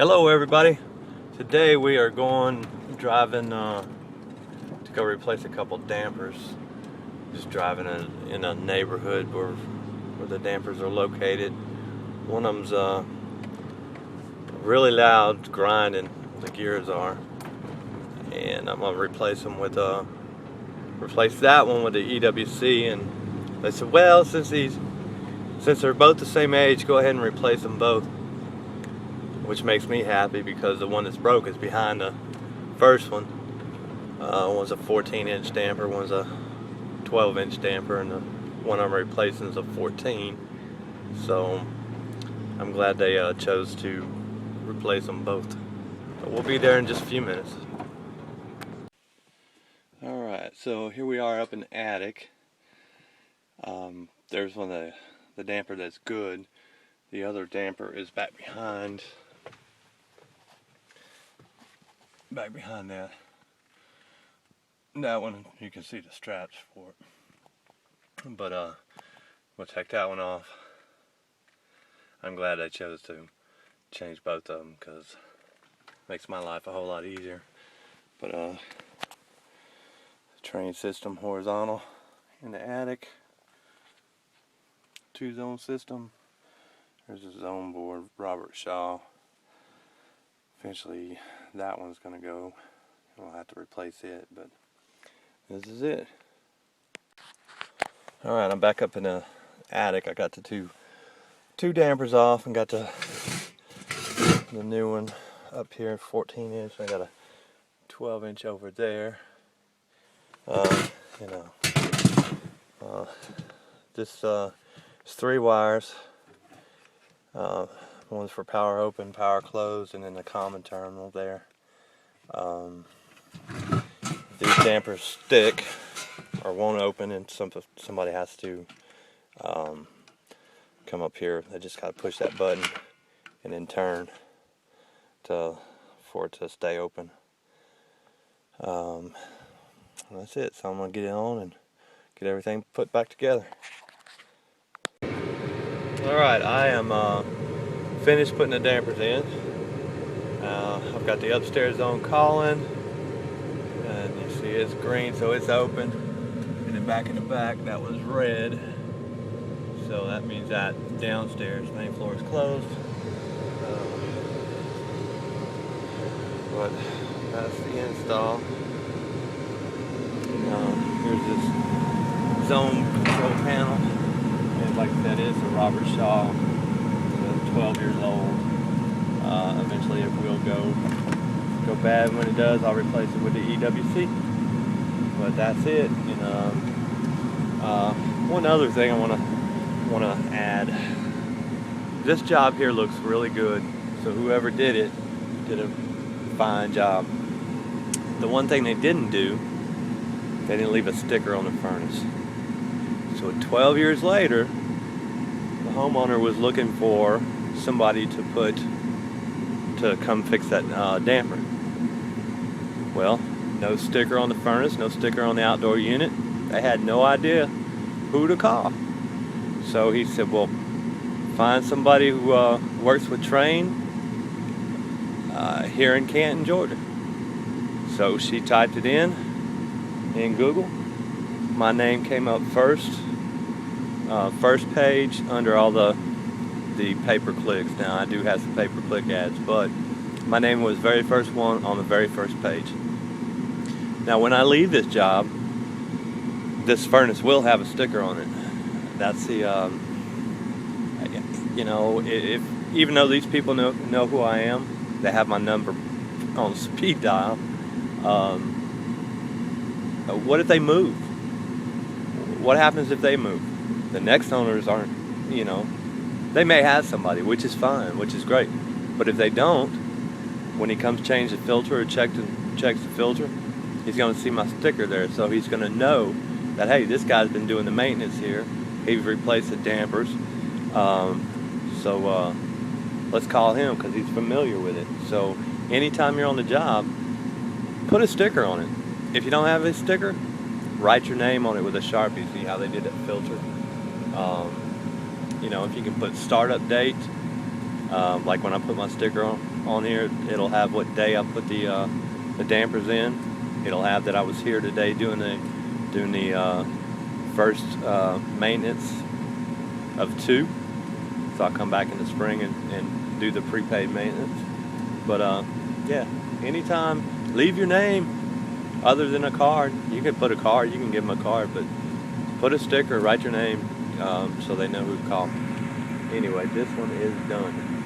Hello everybody. Today we are driving to go replace a couple dampers. Just driving in a neighborhood where the dampers are located. One of them's really loud grinding, the gears are, and I'm gonna replace them with replace that one with the EWC. And they said, well, since they're both the same age, go ahead and replace them both. Which makes me happy because the one that's broke is behind the first one. One's a 14-inch damper, one's a 12-inch damper, and the one I'm replacing is a 14. So I'm glad they chose to replace them both. But we'll be there in just a few minutes. Alright, so here we are up in the attic. There's one of the damper that's good. The other damper is back behind that one. You can see the straps for it, but we'll take that one off. I'm glad they chose to change both of them because it makes my life a whole lot easier. But train system horizontal in the attic, 2-zone system. There's a zone board, Robert Shaw. Eventually that one's going to go. We'll have to replace it, but this is it. Alright, I'm back up in the attic. I got the two dampers off and got the new one up here, 14-inch. I got a 12-inch over there. This is 3 wires. One's for power open, power closed, and then the common terminal there. These dampers stick or won't open, and somebody has to come up here. They just gotta push that button and then turn for it to stay open. That's it. So I'm gonna get it on and get everything put back together. Alright, I am finished putting the dampers in. I've got the upstairs zone calling, and you see it's green, so it's open. And then back in the back, that was red. So that means that downstairs main floor is closed. But that's the install. Here's this zone control panel. And like I said, it's a Robert Shaw, 12 years old. Eventually it will go bad. When it does, I'll replace it with the EWC. But that's it. And one other thing I want to add. This job here looks really good. So whoever did it did a fine job. The one thing they didn't do, they didn't leave a sticker on the furnace. So 12 years later, the homeowner was looking for somebody to come fix that damper. Well, no sticker on the furnace, no sticker on the outdoor unit. They had no idea who to call. So he said, well, find somebody who works with Train here in Canton, Georgia. So she typed it in Google. My name came up first page under all the pay-per-clicks. Now I do have some pay-per-click ads, but my name was very first one on the very first page. Now when I leave this job, this furnace will have a sticker on it. That's the if even though these people know who I am, they have my number on speed dial. What if they move? What happens if they move? The next owners aren't, they may have somebody, which is fine, which is great. But if they don't, when he comes change the filter or checks the filter, he's going to see my sticker there. So he's going to know that, hey, this guy's been doing the maintenance here. He's replaced the dampers. So let's call him because he's familiar with it. So anytime you're on the job, put a sticker on it. If you don't have a sticker, write your name on it with a Sharpie. See how they did that filter? If you can put startup date, like when I put my sticker on, on here, it'll have what day I put the dampers in. It'll have that I was here today doing the first maintenance of 2. So I'll come back in the spring and do the prepaid maintenance. But yeah, anytime, leave your name other than a card. You can put a card, you can give them a card, but put a sticker, write your name so they know who to call. Anyway, this one is done.